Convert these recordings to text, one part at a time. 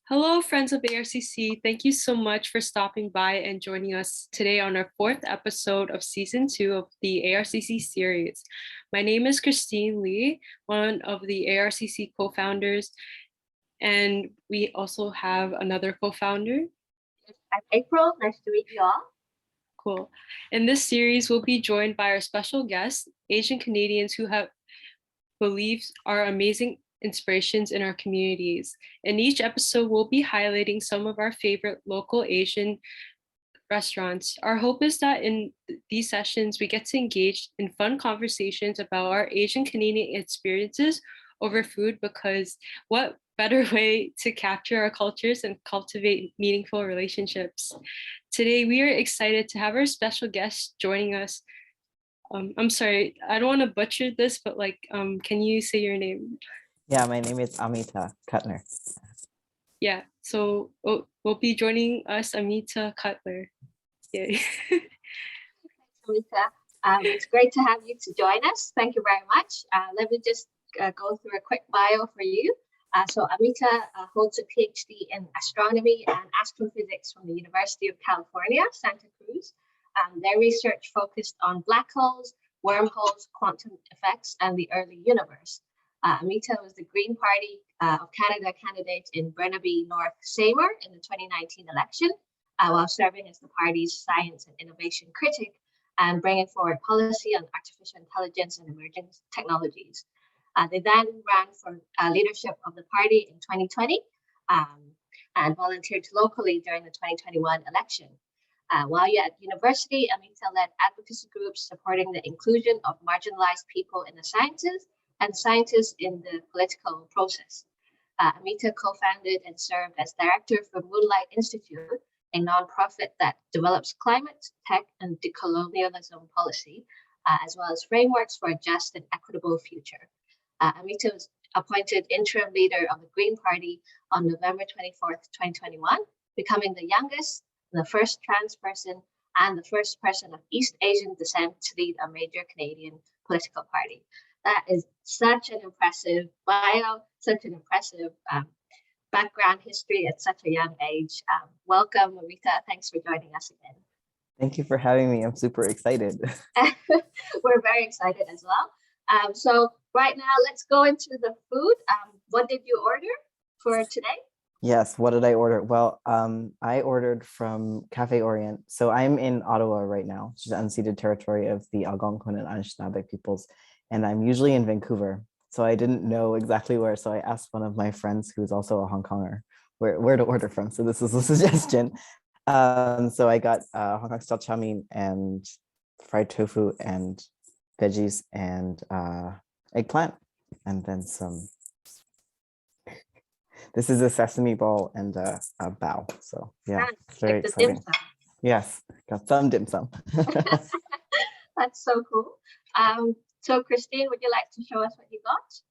Hello, friends of ARCC. Thank you so much for stopping by and joining us today on our fourth episode of season 2 of the ARCC series. My name is Christine Lee, one of the ARCC co-founders, and we also have another co-founder. I'm April. Nice to meet you all. Cool. In this series, we'll be joined by our special guests, Asian Canadians who have beliefs are amazing inspirations in our communities. In each episode, we'll be highlighting some of our favorite local Asian restaurants. Our hope is that in these sessions, we get to engage in fun conversations about our Asian Canadian experiences over food, because what better way to capture our cultures and cultivate meaningful relationships. Today, we are excited to have our special guest joining us. I'm sorry, I don't want to butcher this, but can you say your name? Yeah, my name is Amita Kuttner. Yeah, so we'll be joining us, Amita Kuttner. Yay. Amita, it's great to have you to join us. Thank you very much. Let me just go through a quick bio for you. So Amita holds a Ph.D. in astronomy and astrophysics from the University of California, Santa Cruz. Their research focused on black holes, wormholes, quantum effects, and the early universe. Amita was the Green Party of Canada candidate in Burnaby North-Seymour in the 2019 election, while serving as the party's science and innovation critic and bringing forward policy on artificial intelligence and emerging technologies. They then ran for leadership of the party in 2020 and volunteered locally during the 2021 election. While you're at university, Amita led advocacy groups supporting the inclusion of marginalized people in the sciences and scientists in the political process. Amita co-founded and served as director for Moonlight Institute, a nonprofit that develops climate, tech, and decolonialism policy, as well as frameworks for a just and equitable future. Amita was appointed interim leader of the Green Party on November 24th, 2021, becoming the youngest, the first trans person, and the first person of East Asian descent to lead a major Canadian political party. That is such an impressive bio, such an impressive background history at such a young age. Welcome, Amita. Thanks for joining us again. Thank you for having me. I'm super excited. We're very excited as well. So right now, let's go into the food. What did you order for today? Yes, what did I order? Well, I ordered from Cafe Orient. So I'm in Ottawa right now, which is the unceded territory of the Algonquin and Anishinaabe peoples. And I'm usually in Vancouver. So I didn't know exactly where. So I asked one of my friends who's also a Hong Konger where to order from. So this is a suggestion. So I got Hong Kong style chow mein and fried tofu and veggies and eggplant, and then some. This is a sesame ball and a bao. So yeah, it's very exciting. Yes, got some dim sum. That's so cool. So Christine, would you like to show us what you got?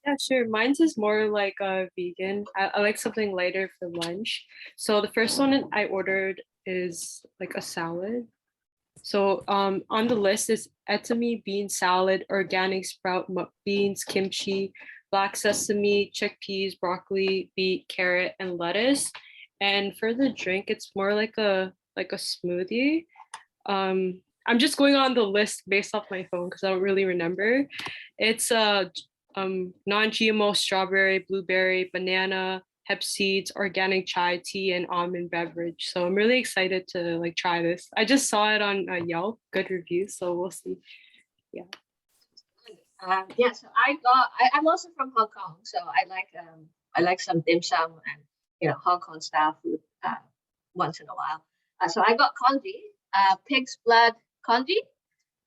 Yeah, sure. Mine's is more like a vegan. I like something lighter for lunch. So the first one I ordered is like a salad. So on the list is etame bean salad, organic sprout beans, kimchi, black sesame, chickpeas, broccoli, beet, carrot, and lettuce. And for the drink, it's more like a smoothie. I'm just going on the list based off my phone because I don't really remember. It's non-GMO strawberry, blueberry, banana, hemp seeds, organic chai tea, and almond beverage. So I'm really excited to try this. I just saw it on Yelp, good reviews, so we'll see. Yeah. Yeah, so I'm also from Hong Kong, so I like some dim sum and Hong Kong style food once in a while. So I got congee, pig's blood congee,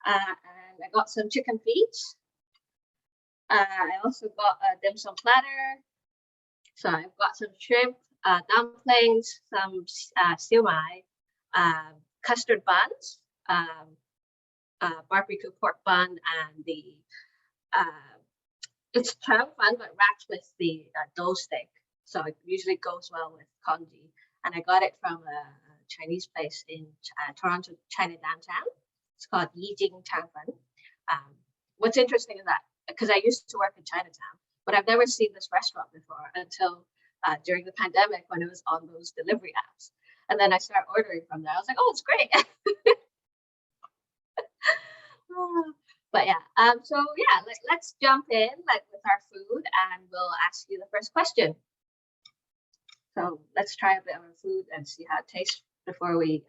and I got some chicken feet. I also got a dim sum platter. So I've got some shrimp, dumplings, some siu mai, custard buns, barbecue pork bun, and it's chow fun but wrapped with the dough stick. So it usually goes well with congee. And I got it from a Chinese place in Toronto, China downtown. It's called Yijing Chow Fun. What's interesting is that, because I used to work in Chinatown, but I've never seen this restaurant before until during the pandemic when it was on those delivery apps. And then I started ordering from there. I was like, oh, it's great. But yeah, so yeah, let's jump in with our food, and we'll ask you the first question. So let's try a bit of our food and see how it tastes before we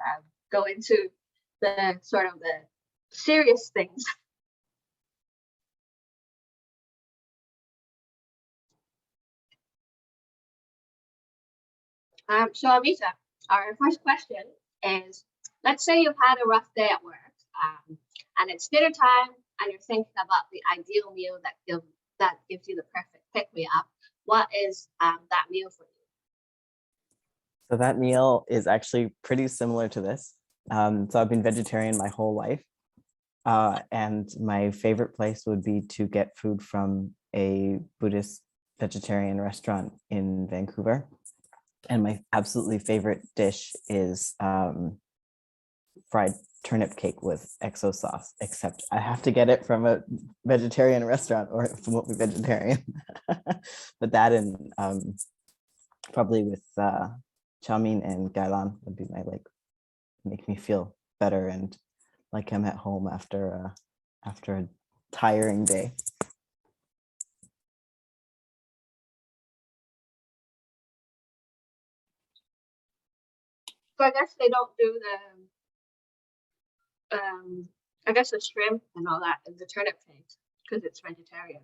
go into the sort of the serious things. So Amita, our first question is, let's say you've had a rough day at work, and it's dinner time, and you're thinking about the ideal meal that gives you the perfect pick-me-up. What is that meal for you? So that meal is actually pretty similar to this. So I've been vegetarian my whole life. And my favorite place would be to get food from a Buddhist vegetarian restaurant in Vancouver. And my absolutely favorite dish is fried turnip cake with XO sauce, except I have to get it from a vegetarian restaurant or it won't be vegetarian. But that and probably with chow mein and gailan would be my, like, make me feel better and like I'm at home after a tiring day. So I guess they don't do the I guess the shrimp and all that in the turnip cake because it's vegetarian.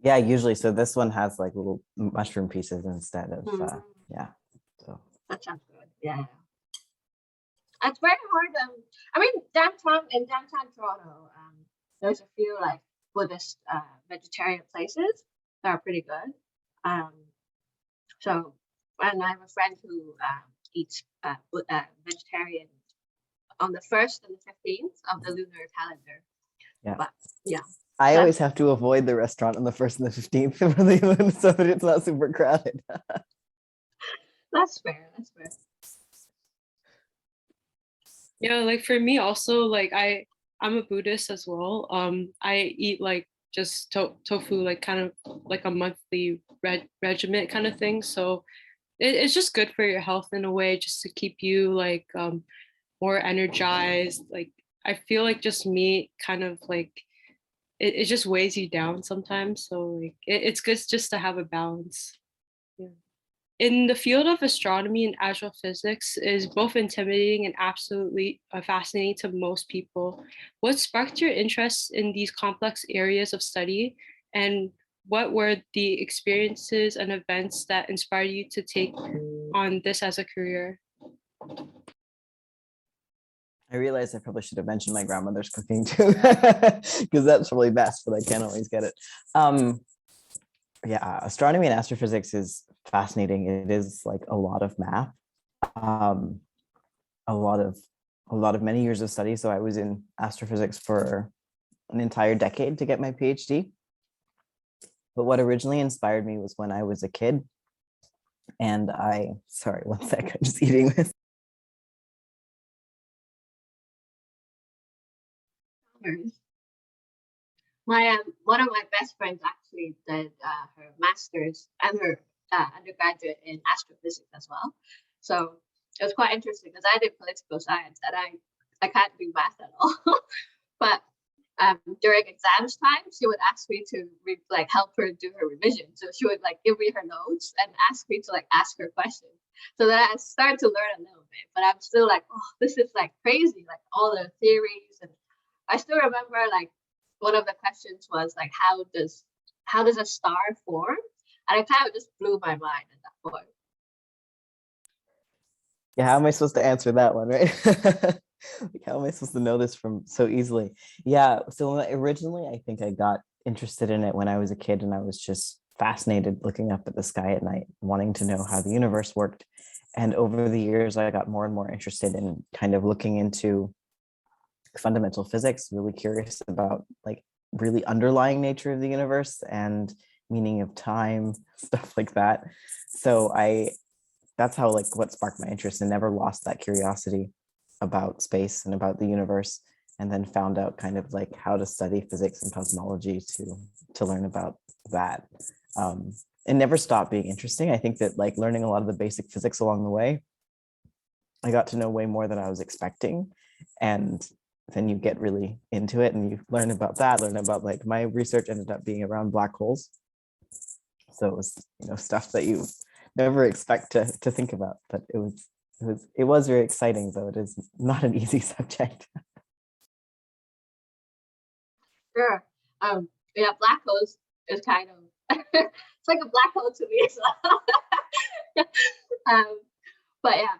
Yeah, usually. So this one has like little mushroom pieces instead of yeah. So that sounds good. Yeah. It's very hard. I mean, in downtown Toronto, there's a few like Buddhist vegetarian places that are pretty good. So, and I have a friend who eats vegetarian on the 1st and the 15th of the lunar calendar. Yeah. But yeah. I always have to avoid the restaurant on the 1st and the 15th so that it's not super crowded. That's fair. That's fair. Yeah, like for me also, like I'm a Buddhist as well. I eat like just tofu, like kind of like a monthly regiment kind of thing. So it's just good for your health in a way, just to keep you like more energized. Like I feel like just meat kind of like it just weighs you down sometimes. So like it's good just to have a balance. Yeah. In the field of astronomy and astrophysics is both intimidating and absolutely fascinating to most people. What sparked your interest in these complex areas of study, and what were the experiences and events that inspired you to take on this as a career? I realized I probably should have mentioned my grandmother's cooking too, because that's probably best, but I can't always get it. Yeah, astronomy and astrophysics is fascinating. It is like a lot of math, a lot of many years of study. So I was in astrophysics for an entire decade to get my PhD. But what originally inspired me was when I was a kid, and sorry, one sec, I'm just eating this. One of my best friends actually did her master's and her undergraduate in astrophysics as well. So it was quite interesting because I did political science and I can't do math at all. But during exams time, she would ask me to help her do her revision. So she would like give me her notes and ask me to like ask her questions. So then I started to learn a little bit, but I'm still like, oh, this is like crazy, like all the theories. And I still remember like one of the questions was like, how does a star form? And it kind of just blew my mind at that point. Yeah, how am I supposed to answer that one, right? Like, how am I supposed to know this from so easily? Yeah, so originally I think I got interested in it when I was a kid, and I was just fascinated looking up at the sky at night, wanting to know how the universe worked. And over the years, I got more and more interested in kind of looking into fundamental physics, really curious about like really underlying nature of the universe and meaning of time, stuff like that. So that's how like what sparked my interest, and never lost that curiosity about space and about the universe, and then found out kind of like how to study physics and cosmology to learn about that. It never stopped being interesting. I think that like learning a lot of the basic physics along the way, I got to know way more than I was expecting. And then you get really into it and you learn about that, learn about like my research ended up being around black holes. So it was, stuff that you never expect to think about, but it was very exciting, though it is not an easy subject. Sure. Yeah, black holes is kind of it's like a black hole to me as well. But yeah.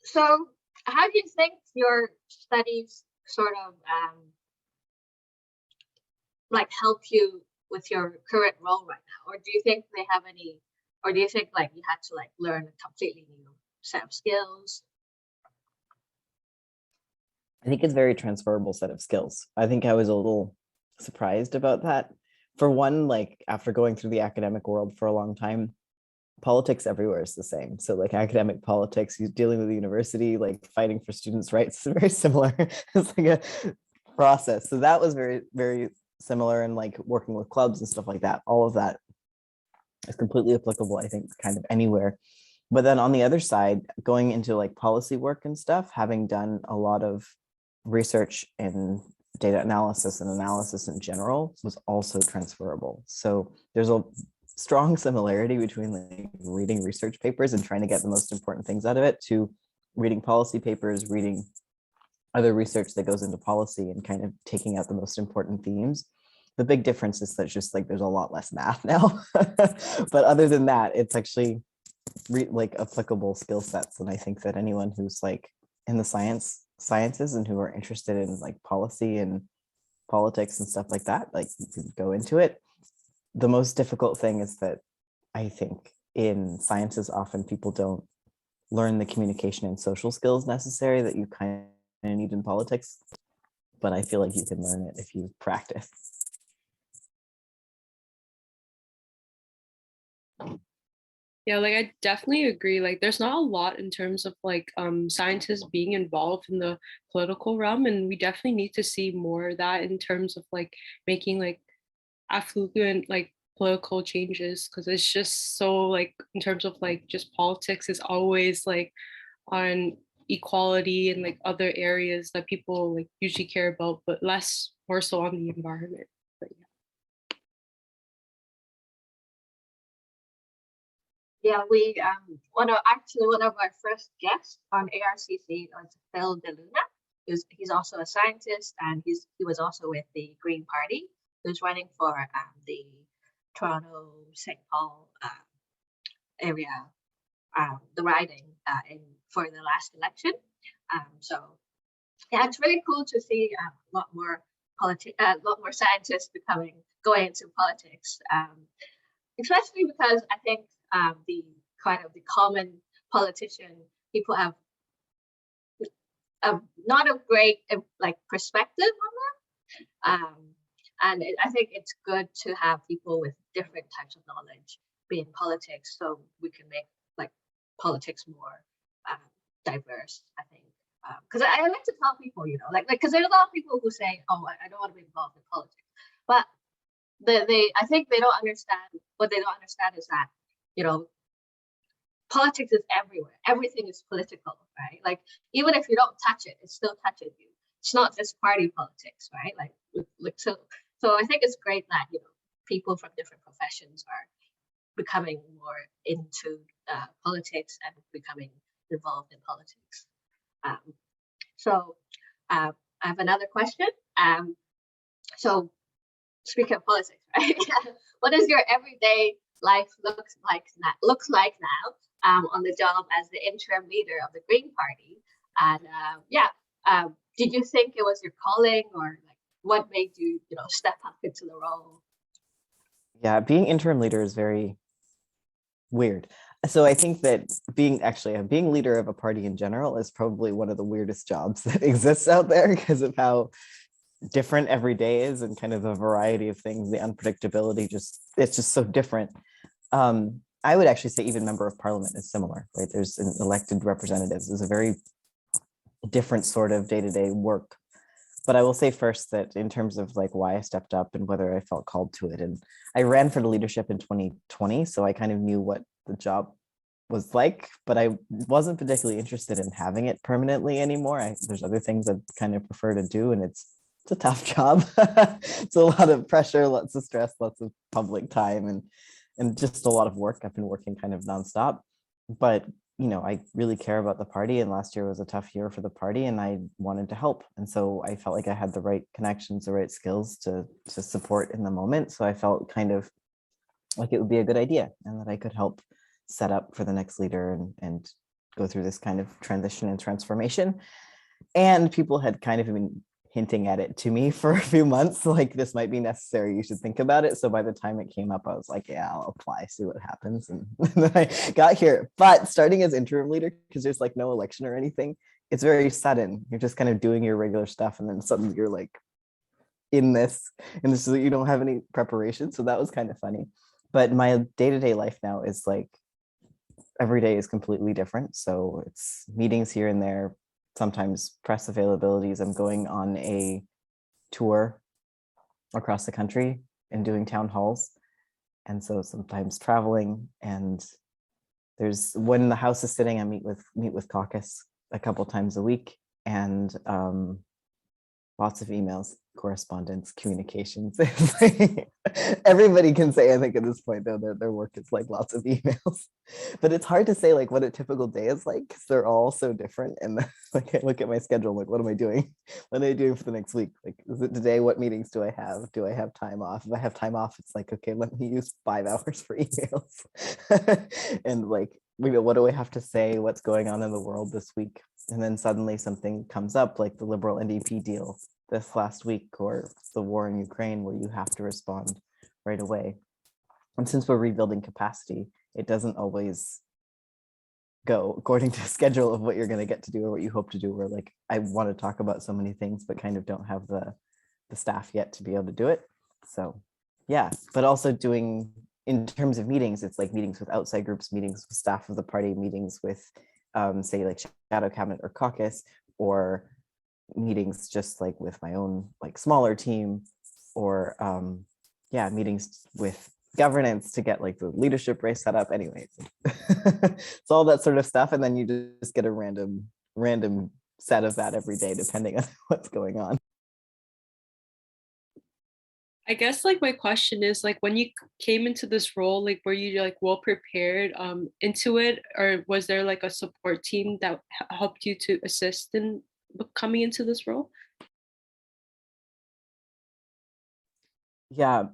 So how do you think your studies sort of like help you with your current role right now? Or do you think they have any, or do you think like you had to like learn a completely new set of skills? I think it's a very transferable set of skills. I think I was a little surprised about that. For one, like after going through the academic world for a long time, politics everywhere is the same. So like academic politics, you're dealing with the university, like fighting for students' rights, very similar. It's like a process. So that was very, very similar, and like working with clubs and stuff like that. All of that is completely applicable, I think, kind of anywhere. But then on the other side, going into like policy work and stuff, having done a lot of research in data analysis and analysis in general was also transferable. So there's a strong similarity between like reading research papers and trying to get the most important things out of it to reading policy papers, reading other research that goes into policy and kind of taking out the most important themes. The big difference is that just like there's a lot less math now. But other than that, it's actually like applicable skill sets. And I think that anyone who's like in the sciences and who are interested in like policy and politics and stuff like that, like you can go into it. The most difficult thing is that I think in sciences, often people don't learn the communication and social skills necessary that you kind of need in politics. But I feel like you can learn it if you practice. Yeah, like I definitely agree. Like there's not a lot in terms of like scientists being involved in the political realm, and we definitely need to see more of that in terms of like making like affluent like political changes, because it's just so like in terms of like just politics is always like on equality and like other areas that people like usually care about, but less more so on the environment. But yeah. Yeah, we one of our first guests on ARCC was Phil DeLuna. He's also a scientist, and he was also with the Green Party. Who's running for the Toronto St. Paul area, the riding for the last election. So yeah, it's really cool to see a lot more scientists going into politics, especially because I think the kind of the common politician, people have not a great like perspective on them. And I think it's good to have people with different types of knowledge be in politics, so we can make like politics more diverse, I think. Because I like to tell people, like because there's a lot of people who say, oh, I don't want to be involved in politics. But I think they don't understand, what they don't understand is that, politics is everywhere. Everything is political, right? Like even if you don't touch it, it still touches you. It's not just party politics, right? Like so I think it's great that people from different professions are becoming more into politics and becoming involved in politics. So I have another question. So speaking of politics, right? What does your everyday life looks like now on the job as the interim leader of the Green Party? And did you think it was your calling, or like what made you step up into the role? Yeah, being interim leader is very weird. So I think that being leader of a party in general is probably one of the weirdest jobs that exists out there because of how different every day is and kind of the variety of things, the unpredictability, it's just so different. I would actually say even member of parliament is similar, right? There's an elected representatives. There's a very different sort of day-to-day work. But I will say first that in terms of like why I stepped up and whether I felt called to it, and I ran for the leadership in 2020, so I kind of knew what the job was like, but I wasn't particularly interested in having it permanently anymore. There's other things I kind of prefer to do, and it's a tough job. It's a lot of pressure, lots of stress, lots of public time, and just a lot of work. I've been working kind of nonstop, but you know, I really care about the party, and last year was a tough year for the party, and I wanted to help. And so I felt like I had the right connections, the right skills to support in the moment. So I felt kind of like it would be a good idea and that I could help set up for the next leader and go through this kind of transition and transformation. And people had kind of been hinting at it to me for a few months, like this might be necessary, you should think about it. So by the time it came up, I was like, yeah, I'll apply, see what happens. And then I got here. But starting as interim leader, because there's like no election or anything, it's very sudden. You're just kind of doing your regular stuff, and then suddenly you're like in this, and this is, you don't have any preparation. So that was kind of funny. But my day-to-day life now is like every day is completely different. So it's meetings here and there, sometimes press availabilities. I'm going on a tour across the country and doing town halls. And so sometimes traveling, and there's, when the house is sitting, I meet with caucus a couple times a week, and lots of emails, correspondence, communications. Everybody can say, I think at this point though, their work is like lots of emails, but it's hard to say like what a typical day is like, because they're all so different. And like I look at my schedule, like what am I doing? What am I doing for the next week? Like, is it today? What meetings do I have? Do I have time off? If I have time off, it's like, okay, let me use 5 hours for emails. And like, you know, what do I have to say? What's going on in the world this week? And then suddenly something comes up, like the Liberal NDP deal this last week, or the war in Ukraine, where you have to respond right away. And since we're rebuilding capacity, it doesn't always go according to the schedule of what you're going to get to do or what you hope to do. Where like, I want to talk about so many things, but kind of don't have the staff yet to be able to do it. So yeah, but also doing, in terms of meetings, it's like meetings with outside groups, meetings with staff of the party, meetings with say like shadow cabinet or caucus, or meetings just like with my own like smaller team, or yeah, meetings with governance to get like the leadership race set up. Anyway, it's all that sort of stuff, and then you just get a random set of that every day depending on what's going on. I guess like my question is like, when you came into this role, like were you like well prepared into it, or was there like a support team that helped you to assist in coming into this role? Yeah,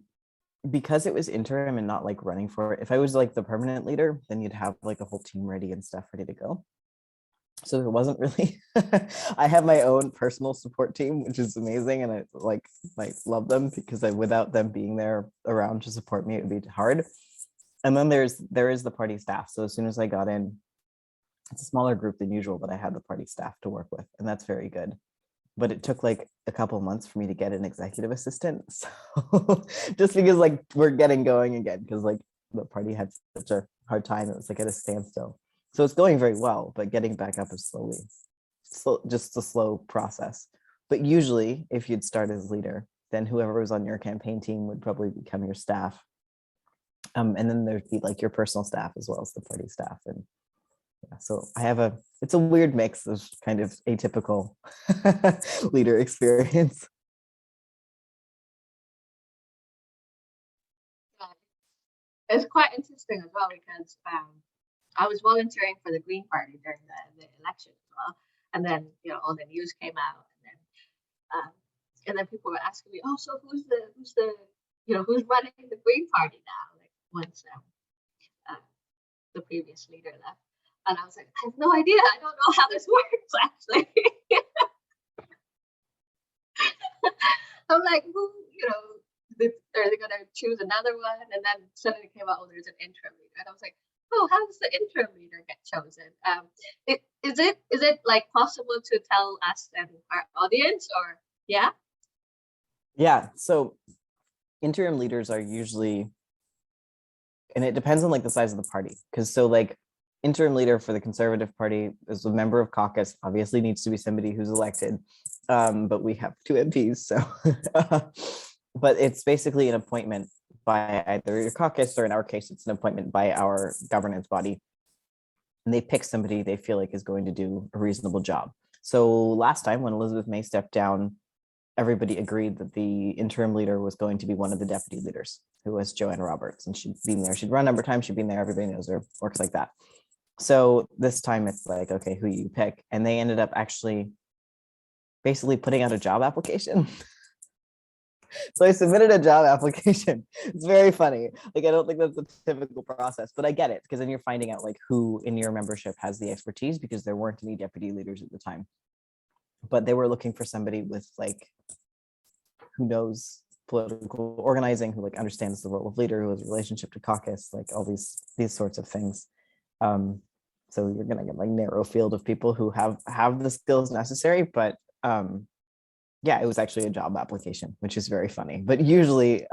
because it was interim and not like running for it. If I was like the permanent leader, then you'd have like a whole team ready and stuff ready to go. So there wasn't really, I have my own personal support team, which is amazing. And I like love them, because without them being there around to support me, it would be hard. And then there is the party staff. So as soon as I got in, it's a smaller group than usual, but I had the party staff to work with, and that's very good. But it took like a couple of months for me to get an executive assistant. So just because like we're getting going again, because like the party had such a hard time, it was like at a standstill. So it's going very well, but getting back up is just a slow process. But usually if you'd start as leader, then whoever was on your campaign team would probably become your staff. And then there'd be like your personal staff as well as the party staff. And yeah, so it's a weird mix of kind of atypical leader experience. It's quite interesting as well, because I was volunteering for the Green Party during the election as well, and then all the news came out, and then people were asking me, oh, so who's running the Green Party now? Like once the previous leader left, and I was like, I have no idea. I don't know how this works actually. I'm like, who, are they gonna choose another one? And then suddenly came out, oh, there's an interim leader, and I was like, oh, how does the interim leader get chosen? Is it like possible to tell us and our audience, or yeah? Yeah, so interim leaders are usually, and it depends on like the size of the party, because so like interim leader for the Conservative Party is a member of caucus, obviously needs to be somebody who's elected. but we have 2 MPs, so. But it's basically an appointment by either your caucus, or in our case, it's an appointment by our governance body. And they pick somebody they feel like is going to do a reasonable job. So last time when Elizabeth May stepped down, everybody agreed that the interim leader was going to be one of the deputy leaders, who was Joanna Roberts, and she'd been there. She'd run number time, she'd been there, everybody knows her, works like that. So this time it's like, okay, who you pick? And they ended up actually basically putting out a job application. So I submitted a job application. It's very funny. Like, I don't think that's a typical process, but I get it, because then you're finding out like who in your membership has the expertise, because there weren't any deputy leaders at the time. But they were looking for somebody with like, who knows political organizing, who like understands the role of leader, who has a relationship to caucus, like all these sorts of things. So you're gonna get like narrow field of people who have the skills necessary, but yeah, it was actually a job application, which is very funny. But usually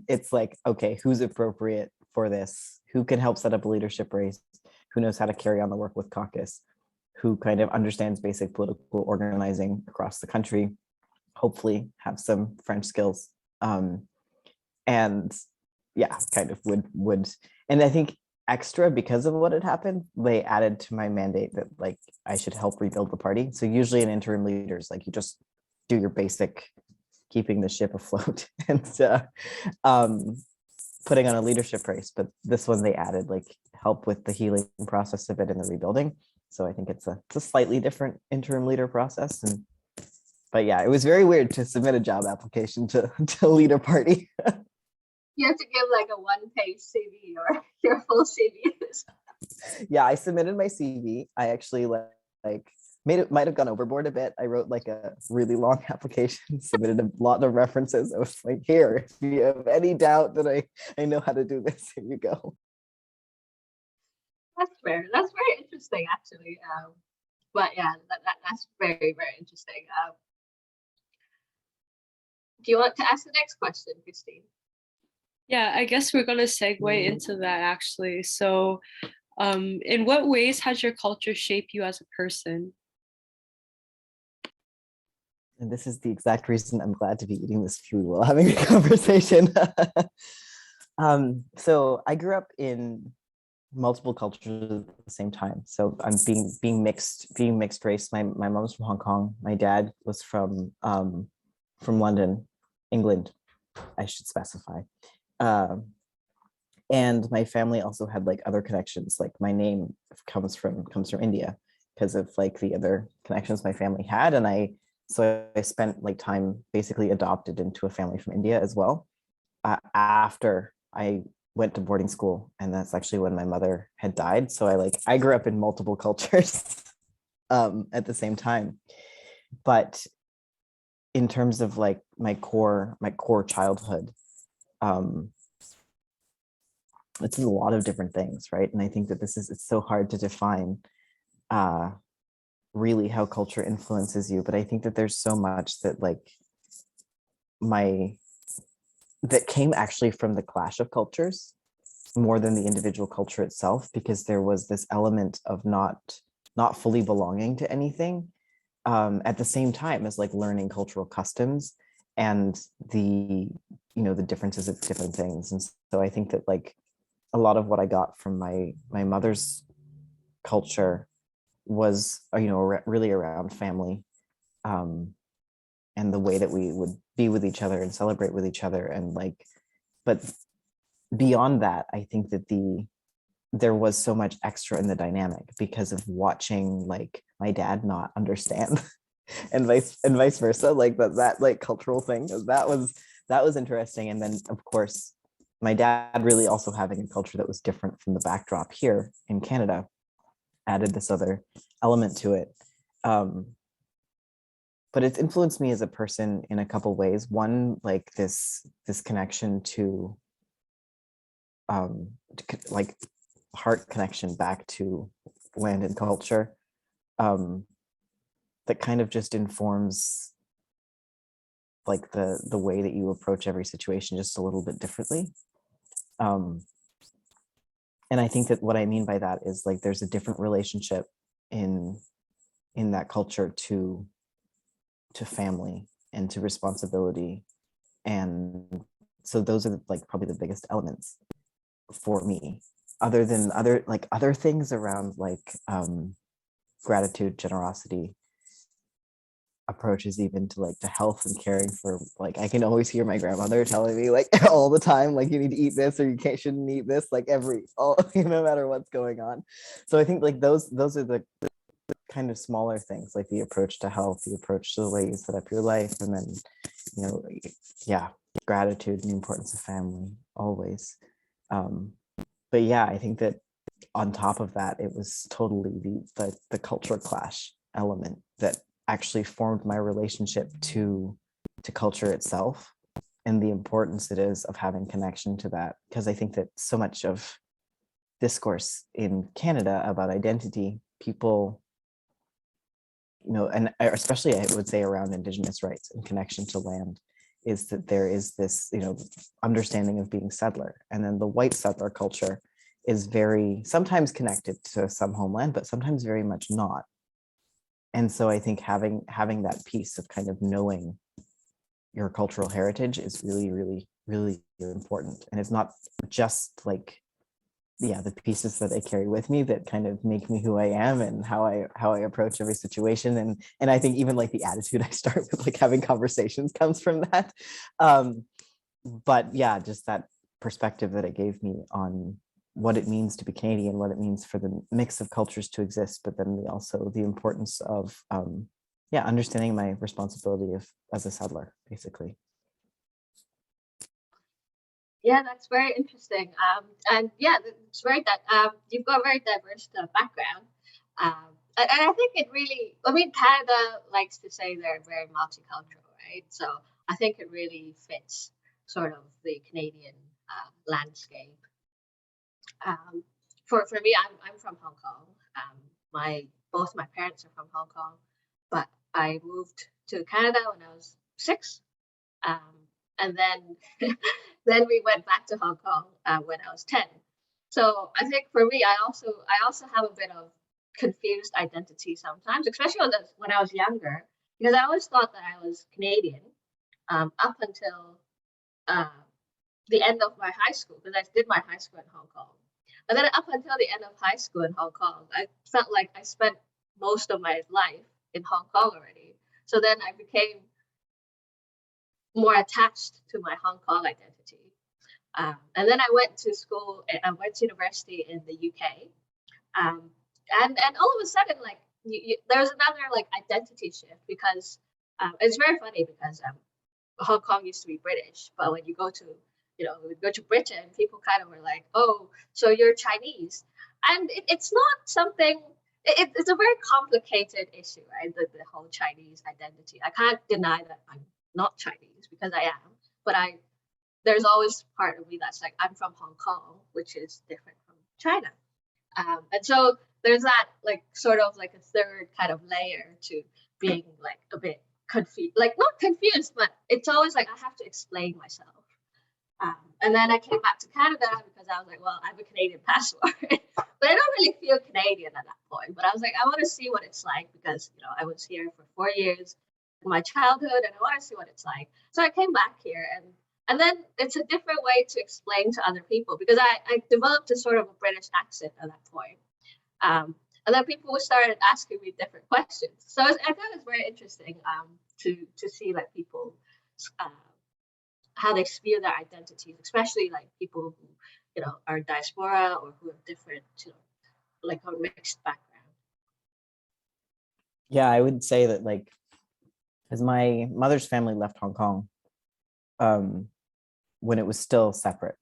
it's like, okay, who's appropriate for this? Who can help set up a leadership race? Who knows how to carry on the work with caucus? Who kind of understands basic political organizing across the country? Hopefully have some French skills. And yeah, kind of would. And I think extra, because of what had happened, they added to my mandate that like I should help rebuild the party. So usually in interim leaders, like you just do your basic keeping the ship afloat and putting on a leadership race. But this one they added like help with the healing process of it and the rebuilding. So I think it's a slightly different interim leader process. But yeah, it was very weird to submit a job application to lead a party. You have to give like a one-page CV or your full CV. Yeah, I submitted my CV. I actually like might have gone overboard a bit. I wrote like a really long application, submitted a lot of references. I was like, here, if you have any doubt that I know how to do this, here you go. That's fair. That's very interesting, actually. But yeah, that's very, very interesting. Do you want to ask the next question, Christine? Yeah, I guess we're going to segue into that actually. So in what ways has your culture shaped you as a person? And this is the exact reason I'm glad to be eating this food while having a conversation. So I grew up in multiple cultures at the same time. So I'm being mixed race. My mom's from Hong Kong. My dad was from London, England, I should specify. And my family also had like other connections. Like my name comes from India because of like the other connections my family had. And I spent like time basically adopted into a family from India as well. After I went to boarding school, and that's actually when my mother had died. So I grew up in multiple cultures at the same time. But in terms of like my core childhood, it's a lot of different things, right? And I think that it's so hard to define really how culture influences you. But I think that there's so much that like that came actually from the clash of cultures more than the individual culture itself, because there was this element of not fully belonging to anything at the same time as like learning cultural customs and the differences of different things. And so I think that like a lot of what I got from my mother's culture was really around family and the way that we would be with each other and celebrate with each other. And like, but beyond that, I think that there was so much extra in the dynamic because of watching like my dad not understand and vice versa, like that like cultural thing that was interesting. And then of course my dad really also having a culture that was different from the backdrop here in Canada added this other element to it. But it's influenced me as a person in a couple ways. One, like this connection to like heart connection back to land and culture that kind of just informs like the way that you approach every situation just a little bit differently. And I think that what I mean by that is like there's a different relationship in that culture to to family and to responsibility. And so those are like probably the biggest elements for me, other than other things around like gratitude, generosity, approaches even to like to health and caring for, like I can always hear my grandmother telling me like all the time, like you need to eat this or you shouldn't eat this, like no matter what's going on. So I think like those are the kind of smaller things, like the approach to health, the approach to the way you set up your life, and then yeah, gratitude and the importance of family always. But yeah, I think that on top of that, it was totally the culture clash element that actually formed my relationship to culture itself, and the importance it is of having connection to that. Because I think that so much of discourse in Canada about identity, people, and especially I would say around Indigenous rights and connection to land, is that there is this, understanding of being settler. And then the white settler culture is very sometimes connected to some homeland, but sometimes very much not. And so I think having that piece of kind of knowing your cultural heritage is really, really, really important. And it's not just like, the pieces that I carry with me that kind of make me who I am and how I approach every situation. And I think even like the attitude I start with, like having conversations, comes from that. But yeah, just that perspective that it gave me on what it means to be Canadian, what it means for the mix of cultures to exist, but then also the importance of understanding my responsibility as a settler, basically. Yeah, that's very interesting. And yeah, it's very that you've got a very diverse background. And I think it really, Canada likes to say they're very multicultural, right? So I think it really fits sort of the Canadian landscape. For me, I'm from Hong Kong. Both my parents are from Hong Kong, but I moved to Canada when I was 6. And then then we went back to Hong Kong when I was 10. So I think for me, I also have a bit of confused identity sometimes, especially when I was younger, because I always thought that I was Canadian up until the end of my high school, because I did my high school in Hong Kong. And then up until the end of high school in Hong Kong, I felt like I spent most of my life in Hong Kong already. So then I became more attached to my Hong Kong identity. And then I went to school, I went to university in the UK. And all of a sudden, like, there was another like identity shift, because it's very funny because Hong Kong used to be British, but when you go to Britain, people kind of were like, oh, so you're Chinese. And it's not something, it's a very complicated issue, right? The whole Chinese identity. I can't deny that I'm not Chinese, because I am, but there's always part of me that's like, I'm from Hong Kong, which is different from China. And so there's that like sort of like a third kind of layer to being like a bit confused, like not confused, but it's always like I have to explain myself. And then I came back to Canada because I was like, well, I have a Canadian passport, but I don't really feel Canadian at that point. But I was like, I want to see what it's like, because I was here for 4 years in my childhood, and I want to see what it's like. So I came back here, and then it's a different way to explain to other people, because I developed a sort of a British accent at that point. And then people started asking me different questions. So I thought it was very interesting to see like people how they feel their identities, especially like people who are diaspora or who have different like a mixed background. Yeah, I would say that like, as my mother's family left Hong Kong when it was still separate.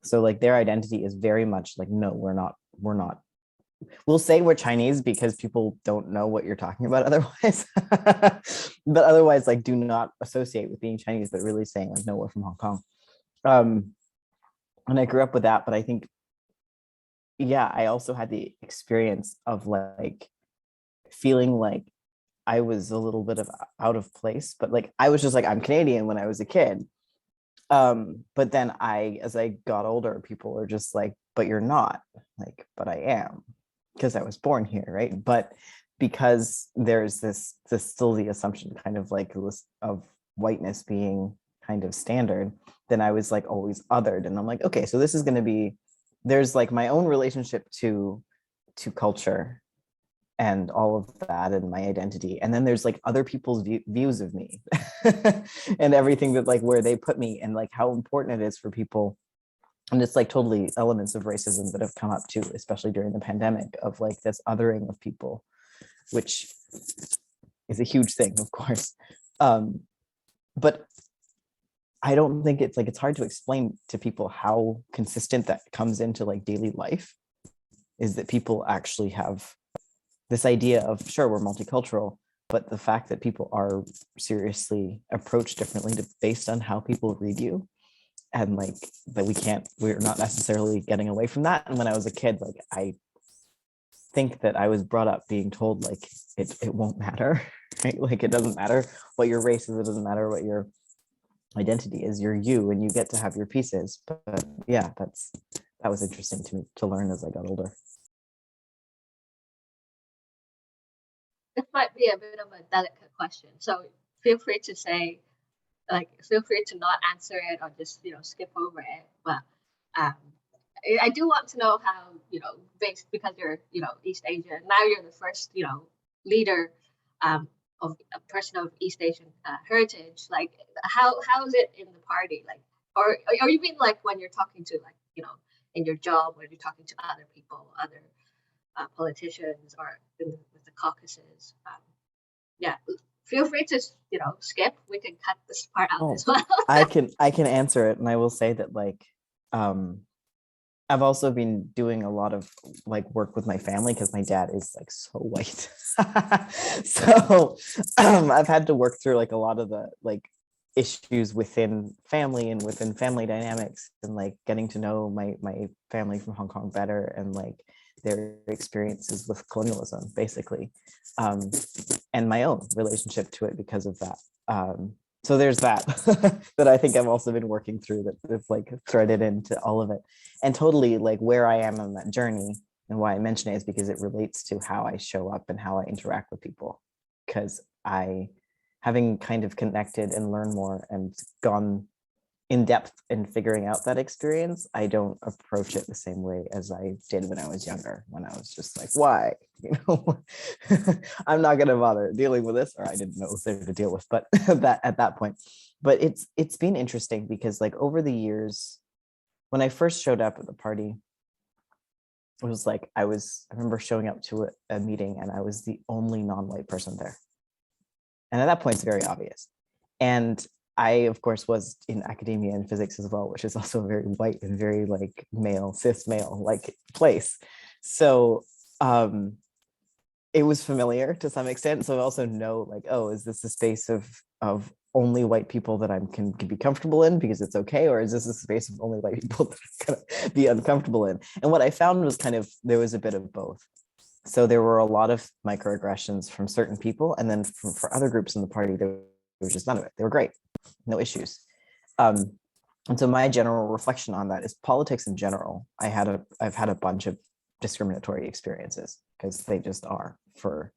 So like their identity is very much like, no, we're not. We'll say we're Chinese because people don't know what you're talking about otherwise. But otherwise, like, do not associate with being Chinese, but really saying like, no, we're from Hong Kong. And I grew up with that, but I think, yeah, I also had the experience of like feeling like I was a little bit of out of place, but like I was just like, I'm Canadian when I was a kid. But then as I got older, people were just like, but you're not. Like, but I am, because I was born here, right? But because there's this still the assumption kind of like of whiteness being kind of standard, then I was like always othered. And I'm like, okay, so this is going to be, there's like my own relationship to culture and all of that and my identity. And then there's like other people's views of me and everything that like where they put me and like how important it is for people. And it's like totally elements of racism that have come up too, especially during the pandemic, of like this othering of people, which is a huge thing, of course. But I don't think it's like, it's hard to explain to people how consistent that comes into like daily life, is that people actually have this idea of, sure, we're multicultural, but the fact that people are seriously approached differently based on how people read you, and like that we're not necessarily getting away from that. And when I was a kid, like I think that I was brought up being told like it won't matter, right? Like it doesn't matter what your race is, it doesn't matter what your identity is, you're you and you get to have your pieces. But yeah, that was interesting to me to learn as I got older. This might be a bit of a delicate question, so feel free to say, like, feel free to not answer it or just, you know, skip over it. But I do want to know how, you know, based, because you're, you know, East Asian, now you're the first, you know, leader of a person of East Asian heritage. Like, how is it in the party? Like, or you mean like when you're talking to, like, you know, in your job, when you're talking to other people, other politicians, or with the caucuses? Yeah, feel free to, you know, skip. We can cut this part out as well. I can answer it, and I will say that like I've also been doing a lot of like work with my family because my dad is like so white. So I've had to work through like a lot of the like issues within family and within family dynamics, and like getting to know my family from Hong Kong better, and like their experiences with colonialism basically, and my own relationship to it because of that. So there's that that I think I've also been working through, that's like threaded into all of it. And totally like where I am on that journey, and why I mention it is because it relates to how I show up and how I interact with people. Because having kind of connected and learned more and gone in depth in figuring out that experience, I don't approach it the same way as I did when I was younger, when I was just like, why? You know, I'm not going to bother dealing with this, or I didn't know what there to deal with, but that at that point. But it's been interesting because like over the years, when I first showed up at the party, it was like I remember showing up to a meeting and I was the only non-white person there. And at that point, it's very obvious. And I, of course, was in academia and physics as well, which is also a very white and very like male, cis male like place. So it was familiar to some extent. So I also know like, oh, is this a space of only white people that I can be comfortable in because it's okay? Or is this a space of only white people that I'm gonna be uncomfortable in? And what I found was there was a bit of both. So there were a lot of microaggressions from certain people. And then for other groups in the party, there was just none of it. They were great, no issues. And so my general reflection on that is politics in general. I've had a bunch of discriminatory experiences because they just are for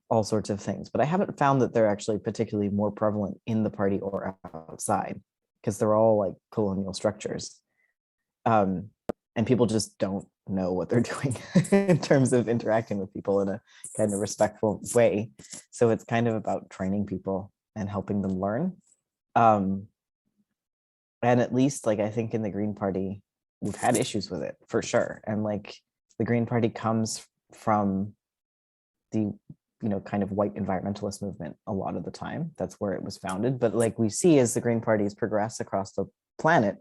all sorts of things. But I haven't found that they're actually particularly more prevalent in the party or outside, because they're all like colonial structures. And people just don't know what they're doing in terms of interacting with people in a kind of respectful way. So it's kind of about training people and helping them learn. And at least like I think in the Green Party, we've had issues with it for sure. And like the Green Party comes from the kind of white environmentalist movement a lot of the time. That's where it was founded. But like we see as the Green Parties progress across the planet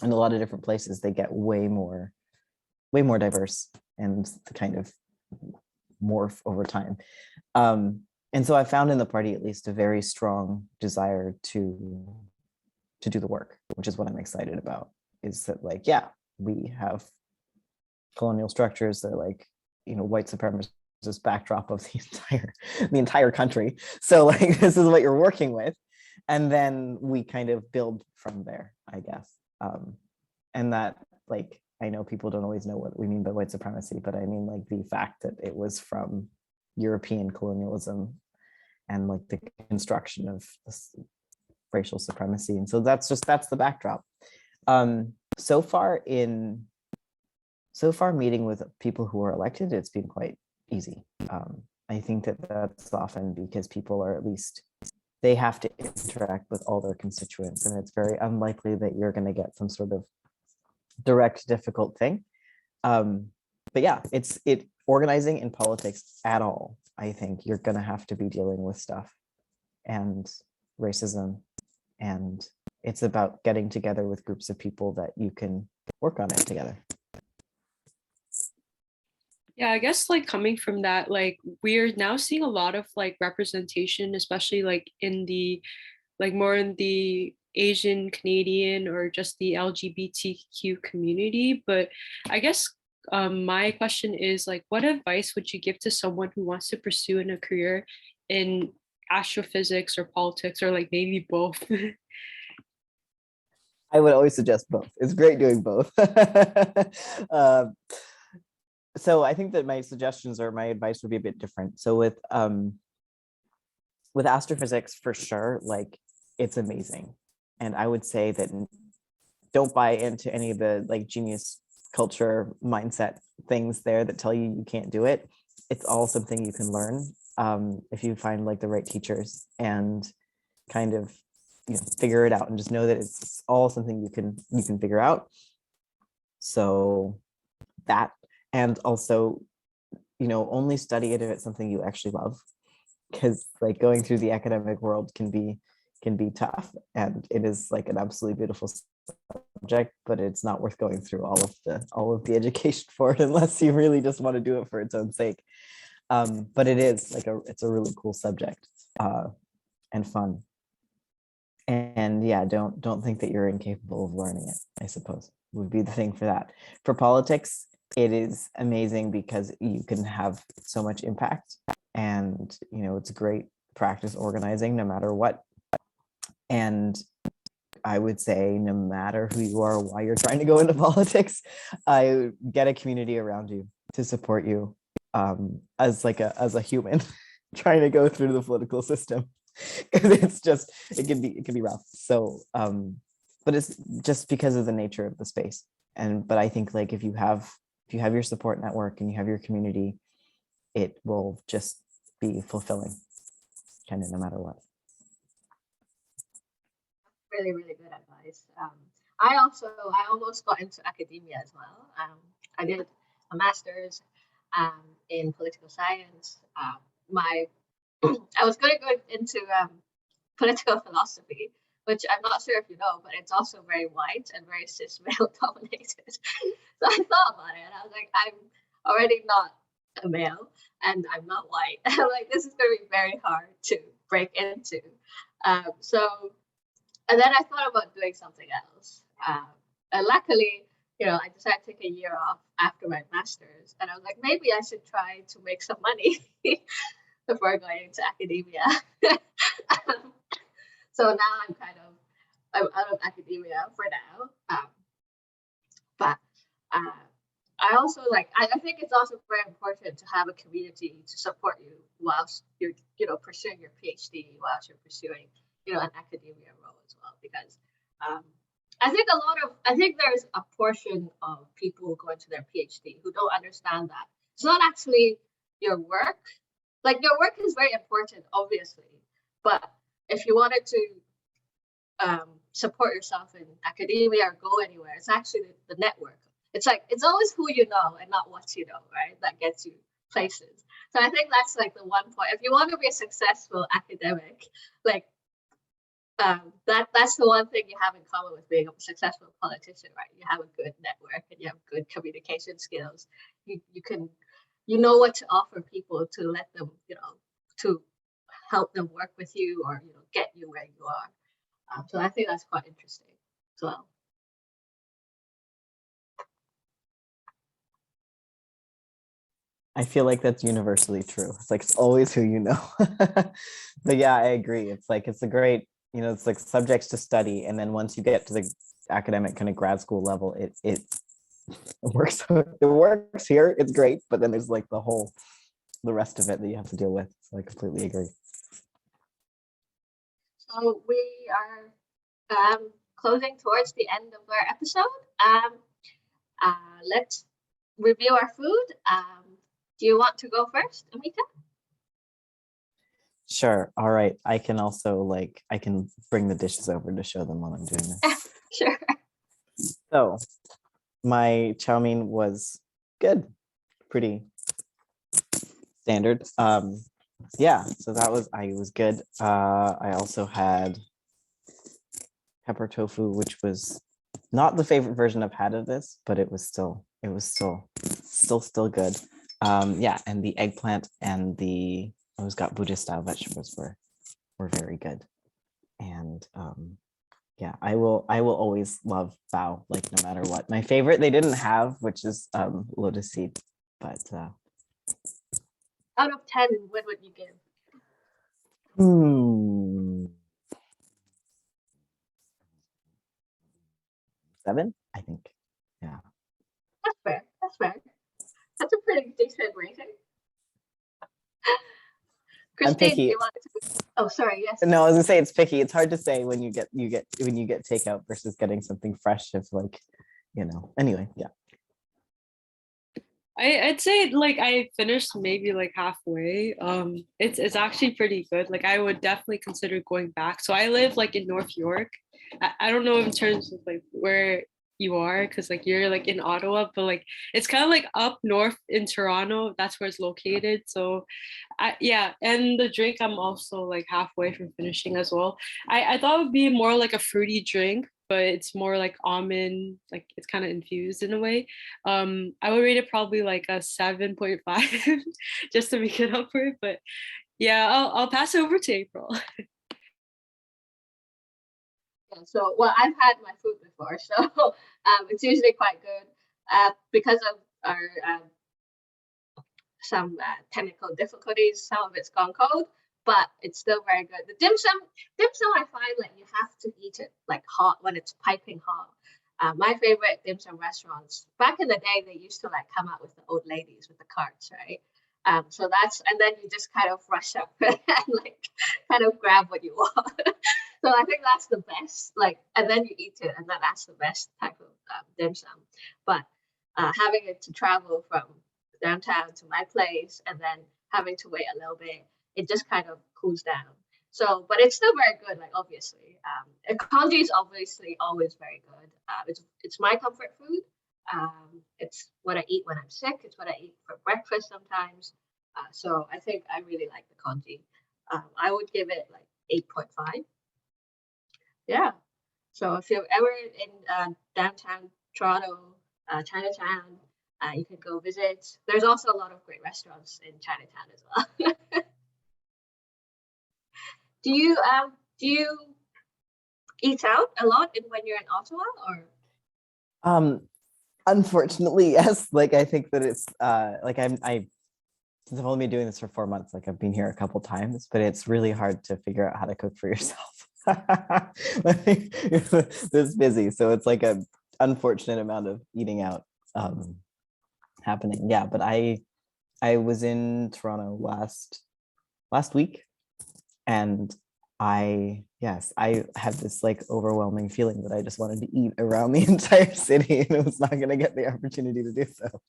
in a lot of different places, they get way more diverse and kind of morph over time. And so I found in the party at least a very strong desire to do the work, which is what I'm excited about, is that like, yeah, we have colonial structures that are like, white supremacist backdrop of the entire country. So like, this is what you're working with. And then we kind of build from there, I guess. And that like, I know people don't always know what we mean by white supremacy, but I mean like the fact that it was from European colonialism and like the construction of this racial supremacy. And so that's the backdrop. So far meeting with people who are elected, it's been quite easy. I think that's often because people are at least, they have to interact with all their constituents, and it's very unlikely that you're going to get some sort of direct difficult thing. But yeah, organizing in politics at all, I think you're going to have to be dealing with stuff and racism, and it's about getting together with groups of people that you can work on it together. Yeah, I guess like coming from that, like we're now seeing a lot of like representation, especially like in the like more in the Asian Canadian or just the LGBTQ community. But I guess my question is like, what advice would you give to someone who wants to pursue in a career in astrophysics or politics, or like maybe both? I would always suggest both. It's great doing both. So I think that my suggestions or my advice would be a bit different. So with astrophysics, for sure, like it's amazing. And I would say that don't buy into any of the like genius culture mindset things there that tell you you can't do it. It's all something you can learn if you find like the right teachers and kind of, you know, figure it out, and just know that it's all something you can figure out. So that, and also, you know, only study it if it's something you actually love, because like going through the academic world can be tough, and it is like an absolutely beautiful subject, but it's not worth going through all of the education for it unless you really just want to do it for its own sake. But it is like it's a really cool subject and fun. And yeah, don't think that you're incapable of learning it, I suppose, would be the thing for that. For politics, it is amazing because you can have so much impact, and you know, it's great practice organizing no matter what. And I would say no matter who you are, why you're trying to go into politics, I get a community around you to support you as a human trying to go through the political system. It's just, it can be rough. So but it's just because of the nature of the space. But I think like if you have your support network and you have your community, it will just be fulfilling kind of no matter what. Really, really good advice. I almost got into academia as well. I did a master's in political science. I was going to go into political philosophy, which I'm not sure if you know, but it's also very white and very cis male dominated. So I thought about it, and I was like, I'm already not a male, and I'm not white. I'm like, this is going to be very hard to break into. And then I thought about doing something else. And luckily, you know, I decided to take a year off after my master's, and I was like, maybe I should try to make some money before going into academia. So now I'm out of academia for now. But I also I think it's also very important to have a community to support you whilst you're, you know, pursuing your PhD, whilst you're pursuing, you know, an academia role as well, because I think there's a portion of people going to their PhD who don't understand that it's not actually your work. Like, your work is very important, obviously, but if you wanted to support yourself in academia or go anywhere, it's actually the network. It's like, it's always who you know and not what you know, right? That gets you places. So I think that's like the one point. If you want to be a successful academic, like that's the one thing you have in common with being a successful politician, right? You have a good network and you have good communication skills. You know what to offer people to let them, you know, to help them work with you or, you know, get you where you are. So I think that's quite interesting as well. I feel like that's universally true. It's like, it's always who you know. But yeah, I agree. It's like, it's a great, you know, it's like subjects to study. And then once you get to the academic kind of grad school level, it works. It works here. It's great. But then there's like the whole the rest of it that you have to deal with. So I completely agree. So we are closing towards the end of our episode. Let's review our food. Do you want to go first, Amita? Sure. All right. I can also I can bring the dishes over to show them while I'm doing this. Sure. So my chow mein was good, pretty standard. Yeah, so I was good. I also had pepper tofu, which was not the favorite version I've had of this, but it was still good. Yeah, and the eggplant and the always got Buddhist style vegetables were very good. And yeah, I will always love bao, like no matter what. My favorite they didn't have, which is lotus seed, but Out of 10, what would you give? 7, I think. Yeah. That's fair. That's fair. That's a pretty decent rating. Christine, do you want to? Oh, sorry. Yes. No, I was gonna say it's picky. It's hard to say when you get takeout versus getting something fresh. If anyway, yeah. I'd say like I finished maybe like halfway. It's actually pretty good. Like I would definitely consider going back. So I live like in North York. I don't know in terms of like where you are, because like you're like in Ottawa, but like it's kind of like up north in Toronto. That's where it's located. So yeah, and the drink I'm also like halfway from finishing as well. I thought it would be more like a fruity drink, but it's more like almond, like it's kind of infused in a way. I would rate it probably like a 7.5 just to make it up for it. But yeah, I'll pass it over to April. Yeah, so, well, I've had my food before, so it's usually quite good. Because of our some technical difficulties, some of it's gone cold, but it's still very good. The dim sum, I find like you have to eat it like hot when it's piping hot. My favorite dim sum restaurants back in the day, they used to like come out with the old ladies with the carts, right? So that's, and then you just kind of rush up and like kind of grab what you want. So I think that's the best, like, and then you eat it, and then that's the best type of dim sum. But having it to travel from downtown to my place and then having to wait a little bit, it just kind of cools down. So, but it's still very good, like obviously. And congee is obviously always very good. It's my comfort food. It's what I eat when I'm sick. It's what I eat for breakfast sometimes. So I think I really like the congee. I would give it like 8.5. Yeah. So if you're ever in downtown Toronto, Chinatown, you can go visit. There's also a lot of great restaurants in Chinatown as well. Do you eat out a lot when you're in Ottawa, or? Unfortunately, yes. Like I think that it's like since I've only been doing this for 4 months, like I've been here a couple times, but it's really hard to figure out how to cook for yourself. This busy, so it's like a unfortunate amount of eating out happening. Yeah, but I was in Toronto last week, and I had this like overwhelming feeling that I just wanted to eat around the entire city, and it was not going to get the opportunity to do so.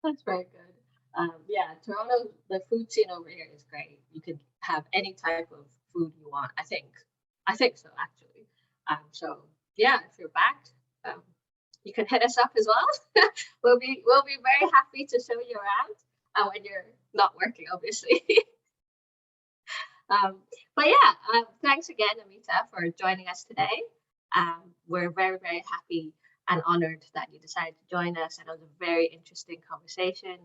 That's very good. Yeah, Toronto, the food scene over here is great. You could have any type of food you want. I think so actually. So yeah, if you're back, you can hit us up as well. we'll be very happy to show you around when you're not working, obviously. But yeah, thanks again, Amita, for joining us today. We're very, very happy and honored that you decided to join us. And it was a very interesting conversation.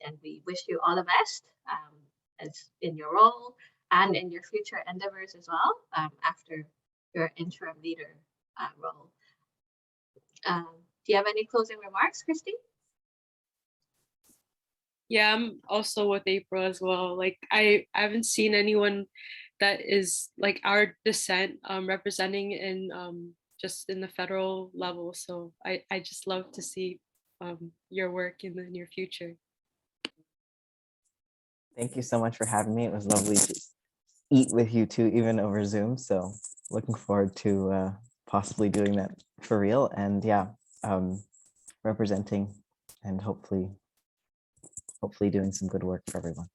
And we wish you all the best as in your role and in your future endeavors as well after your interim leader role. Do you have any closing remarks, Christy? Yeah, I'm also with April as well. Like I haven't seen anyone that is like our descent representing in just in the federal level. So I just love to see your work in the near future. Thank you so much for having me. It was lovely to eat with you too, even over Zoom. So looking forward to possibly doing that for real. And yeah, representing and hopefully doing some good work for everyone.